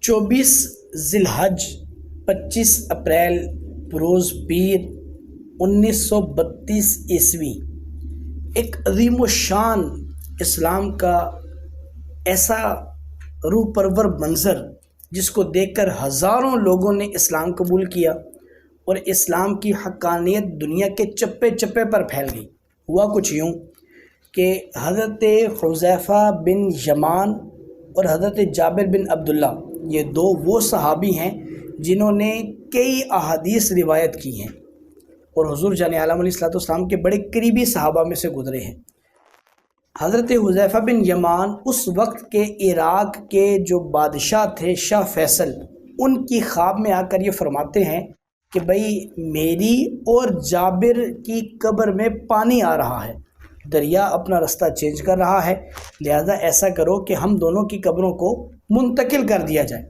24 ذی الحج 25 اپریل بروز پیر 1932 عیسوی ایک عظیم الشان اسلام کا ایسا روح پرور منظر جس کو دیکھ کر ہزاروں لوگوں نے اسلام قبول کیا اور اسلام کی حقانیت دنیا کے چپے چپے پر پھیل گئی۔ ہوا کچھ یوں کہ حضرت حذیفہ بن یمان اور حضرت جابر بن عبداللہ یہ دو وہ صحابی ہیں جنہوں نے کئی احادیث روایت کی ہیں اور حضور جان عالم علیہ السلام کے بڑے قریبی صحابہ میں سے گزرے ہیں۔ حضرت حذیفہ بن یمان اس وقت کے عراق کے جو بادشاہ تھے شاہ فیصل، ان کی خواب میں آ کر یہ فرماتے ہیں کہ بھئی میری اور جابر کی قبر میں پانی آ رہا ہے، دریا اپنا رستہ چینج کر رہا ہے، لہذا ایسا کرو کہ ہم دونوں کی قبروں کو منتقل کر دیا جائے۔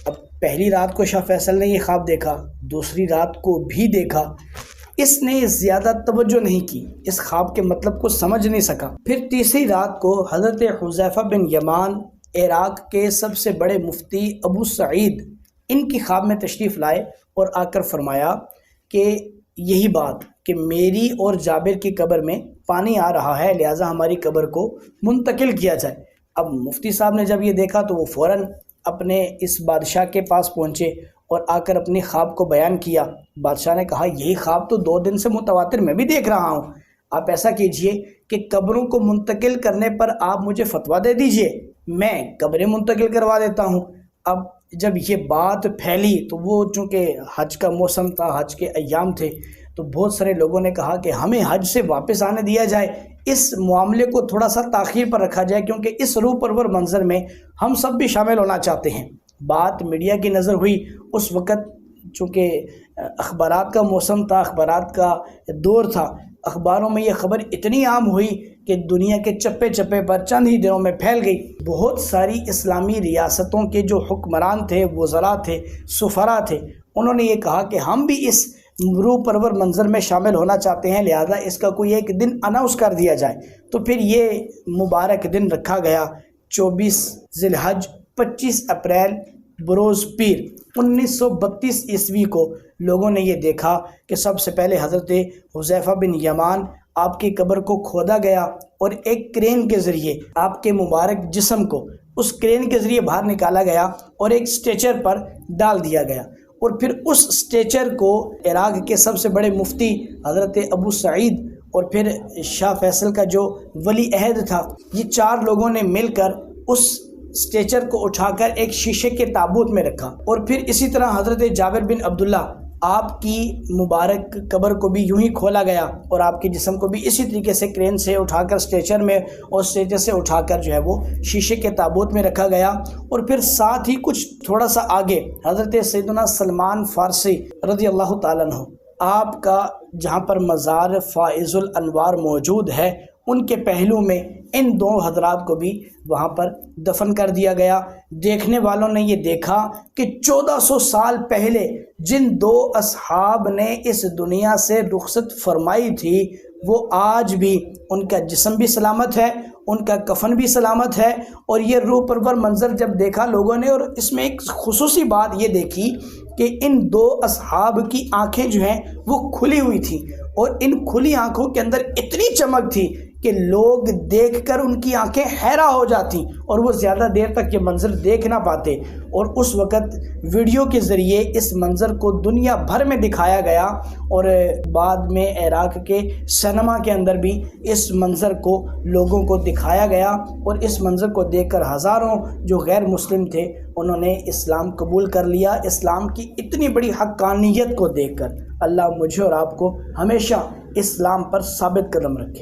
اب پہلی رات کو شاہ فیصل نے یہ خواب دیکھا، دوسری رات کو بھی دیکھا، اس نے زیادہ توجہ نہیں کی، اس خواب کے مطلب کو سمجھ نہیں سکا۔ پھر تیسری رات کو حضرت حذیفہ بن یمان عراق کے سب سے بڑے مفتی ابو سعید ان کی خواب میں تشریف لائے اور آ کر فرمایا کہ یہی بات کہ میری اور جابر کی قبر میں پانی آ رہا ہے، لہٰذا ہماری قبر کو منتقل کیا جائے۔ اب مفتی صاحب نے جب یہ دیکھا تو وہ فوراً اپنے اس بادشاہ کے پاس پہنچے اور آ کر اپنی خواب کو بیان کیا۔ بادشاہ نے کہا یہی خواب تو 2 دن سے متواتر میں بھی دیکھ رہا ہوں، آپ ایسا کیجئے کہ قبروں کو منتقل کرنے پر آپ مجھے فتویٰ دے دیجئے، میں قبریں منتقل کروا دیتا ہوں۔ اب جب یہ بات پھیلی تو وہ چونکہ حج کا موسم تھا، حج کے ایام تھے، تو بہت سارے لوگوں نے کہا کہ ہمیں حج سے واپس آنے دیا جائے، اس معاملے کو تھوڑا سا تاخیر پر رکھا جائے کیونکہ اس روح پرور منظر میں ہم سب بھی شامل ہونا چاہتے ہیں۔ بات میڈیا کی نظر ہوئی، اس وقت چونکہ اخبارات کا موسم تھا، اخبارات کا دور تھا، اخباروں میں یہ خبر اتنی عام ہوئی کہ دنیا کے چپے چپے پر چند ہی دنوں میں پھیل گئی۔ بہت ساری اسلامی ریاستوں کے جو حکمران تھے، وزراء تھے، سفراء تھے، انہوں نے یہ کہا کہ ہم بھی اس روح پرور منظر میں شامل ہونا چاہتے ہیں، لہذا اس کا کوئی ایک دن اناؤنس کر دیا جائے۔ تو پھر یہ مبارک دن رکھا گیا 24 ذی الحج 25 اپریل بروز پیر 1932 عیسوی کو لوگوں نے یہ دیکھا کہ سب سے پہلے حضرت حذیفہ بن یمان آپ کی قبر کو کھودا گیا اور ایک کرین کے ذریعے آپ کے مبارک جسم کو اس کرین کے ذریعے باہر نکالا گیا اور ایک سٹیچر پر ڈال دیا گیا، اور پھر اس سٹیچر کو عراق کے سب سے بڑے مفتی حضرت ابو سعید اور پھر شاہ فیصل کا جو ولی عہد تھا، یہ 4 لوگوں نے مل کر اس سٹیچر کو اٹھا کر ایک شیشے کے تابوت میں رکھا، اور پھر اسی طرح حضرت جابر بن عبداللہ آپ کی مبارک قبر کو بھی یوں ہی کھولا گیا اور آپ کے جسم کو بھی اسی طریقے سے کرین سے اٹھا کر سٹیچر میں اور سٹیچر سے اٹھا کر جو ہے وہ شیشے کے تابوت میں رکھا گیا۔ اور پھر ساتھ ہی کچھ تھوڑا سا آگے حضرت سیدنا سلمان فارسی رضی اللہ تعالیٰ عنہ آپ کا جہاں پر مزار فائز الانوار موجود ہے، ان کے پہلو میں ان 2 حضرات کو بھی وہاں پر دفن کر دیا گیا۔ دیکھنے والوں نے یہ دیکھا کہ 1400 سال پہلے جن 2 اصحاب نے اس دنیا سے رخصت فرمائی تھی، وہ آج بھی ان کا جسم بھی سلامت ہے، ان کا کفن بھی سلامت ہے، اور یہ روح پرور منظر جب دیکھا لوگوں نے، اور اس میں ایک خصوصی بات یہ دیکھی کہ ان 2 اصحاب کی آنکھیں جو ہیں وہ کھلی ہوئی تھیں، اور ان کھلی آنکھوں کے اندر اتنی چمک تھی کہ لوگ دیکھ کر ان کی آنکھیں حیران ہو جاتی اور وہ زیادہ دیر تک یہ منظر دیکھ نہ پاتے، اور اس وقت ویڈیو کے ذریعے اس منظر کو دنیا بھر میں دکھایا گیا، اور بعد میں عراق کے سینما کے اندر بھی اس منظر کو لوگوں کو دکھایا گیا، اور اس منظر کو دیکھ کر ہزاروں جو غیر مسلم تھے انہوں نے اسلام قبول کر لیا۔ اسلام کی اتنی بڑی حقانیت کو دیکھ کر اللہ مجھے اور آپ کو ہمیشہ اسلام پر ثابت قدم رکھے۔